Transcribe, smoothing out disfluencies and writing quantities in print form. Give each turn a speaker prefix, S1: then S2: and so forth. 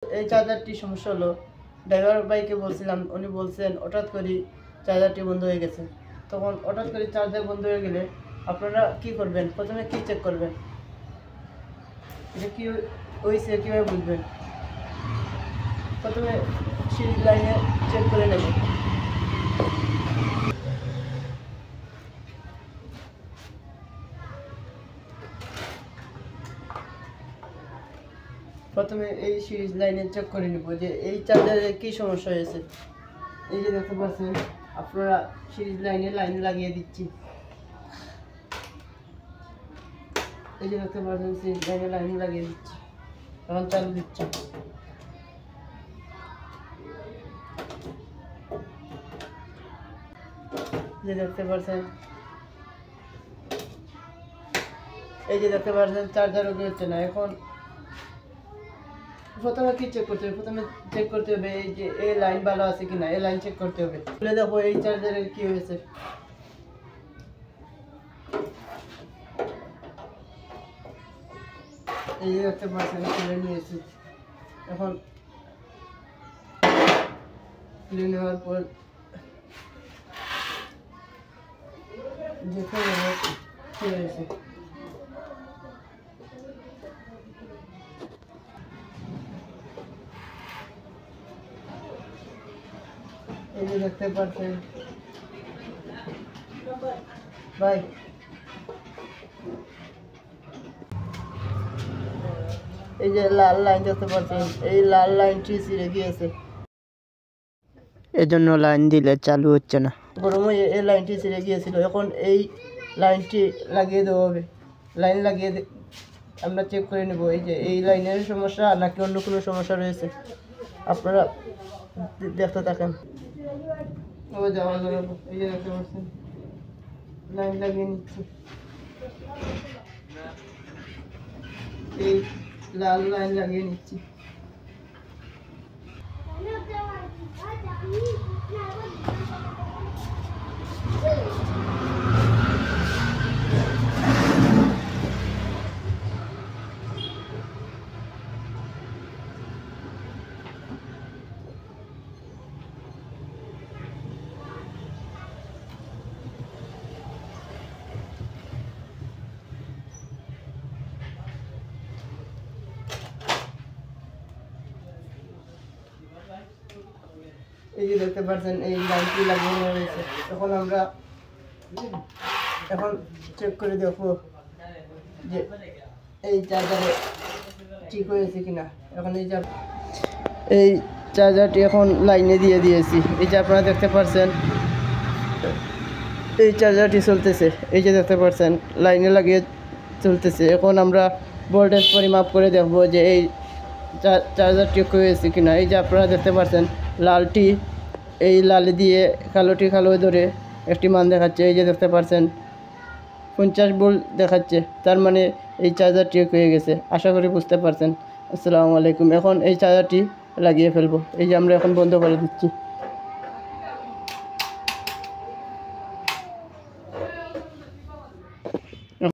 S1: এই চার্জারটি সমস্যা হলো, ড্রাইভার ভাইকে বলছিলাম, উনি বলছেন হঠাৎ করে চার্জারটি বন্ধ হয়ে গেছে। তখন হঠাৎ করে চার্জার বন্ধ হয়ে গেলে আপনারা কি করবেন? প্রথমে কি চেক করবেন? এটা কি হয়েছে কীভাবে বুঝবেন? প্রথমে সিরিজ লাইনে চেক করে নেবেন। প্রথমে এই সিরিজ লাইনে চেক করে নিব যে এই চার্জারে কী সমস্যা হয়েছে। এই যে দেখতে পাচ্ছেন আপনারা সিরিজ লাইন লাগিয়ে দিচ্ছি। এই যে দেখতে পাচ্ছেন সিরিজ লাইন লাগিয়ে দিচ্ছি, এখন চালু দিচ্ছি। যে দেখতে পাচ্ছেন, এই যে দেখতে পাচ্ছেন চার্জারও কি হচ্ছে না। এখন প্রথমে কি চেক করতে হবে? প্রথমে চেক করতে হবে এই যে এই লাইন ভালো আছে কিনা, এই লাইন চেক করতে হবে। খুলে দেখো এই চার্জারের কি হয়েছে। এই যে দেখতে পাচ্ছেন খুলে নিয়েছি। এখন খুলে নেওয়ার পর দেখে নেব কি হয়েছে। এই যে দেখতে পাচ্ছেন ভাই, এই যে লাল লাইন দেখতে পাচ্ছেন, এই লাল লাইনটি ছিঁড়ে গিয়েছে,
S2: এজন্য লাইন দিলে চালু হচ্ছে না।
S1: গরম হয়ে এই লাইনটি ছিঁড়ে গিয়েছিল। এখন এই লাইনটি লাগিয়ে দেওয়া হবে। লাইন লাগিয়ে আমরা চেক করে নেব এই যে এই লাইনের সমস্যা নাকি অন্য কোনো সমস্যা রয়েছে। আপনারা দেখতে থাকেন। ও যাওয়া যাবে, এই যে দেখতে পাচ্ছেন লাইন লাগিয়ে নিচ্ছি। এই লাল লাইন লাগিয়ে নিচ্ছি। এই যে দেখতে পাচ্ছেন এই লাইনটি লাগিয়ে নেওয়া হয়েছে। এখন চেক করে দেখো যে এই চার্জারে ঠিক হয়েছে কিনা। এখন এই চার্জারটি এখন লাইনে দিয়ে দিয়েছি। এই যে আপনারা দেখতে পাচ্ছেন এই চার্জারটি চলতেছে। এই যে দেখতে পাচ্ছেন লাইনে লাগিয়ে চলতেছে। এখন আমরা ভোল্টেজ পরিমাপ করে দেখব যে এই চার্জার ঠিক হয়েছে কিনা। এই যে আপনারা দেখতে পাচ্ছেন লালটি, এই লাল দিয়ে কালোটি কালো ধরে একটি মান দেখাচ্ছে। এই যে দেখতে পাচ্ছেন 50 ভোল্ট দেখাচ্ছে, তার মানে এই চার্জার ঠিক হয়ে গেছে। আশা করি বুঝতে পারছেন। আসসালামু আলাইকুম। এখন এই চার্জারটি লাগিয়ে ফেলবো। এই যে আমরা এখন বন্ধ করে দিচ্ছি।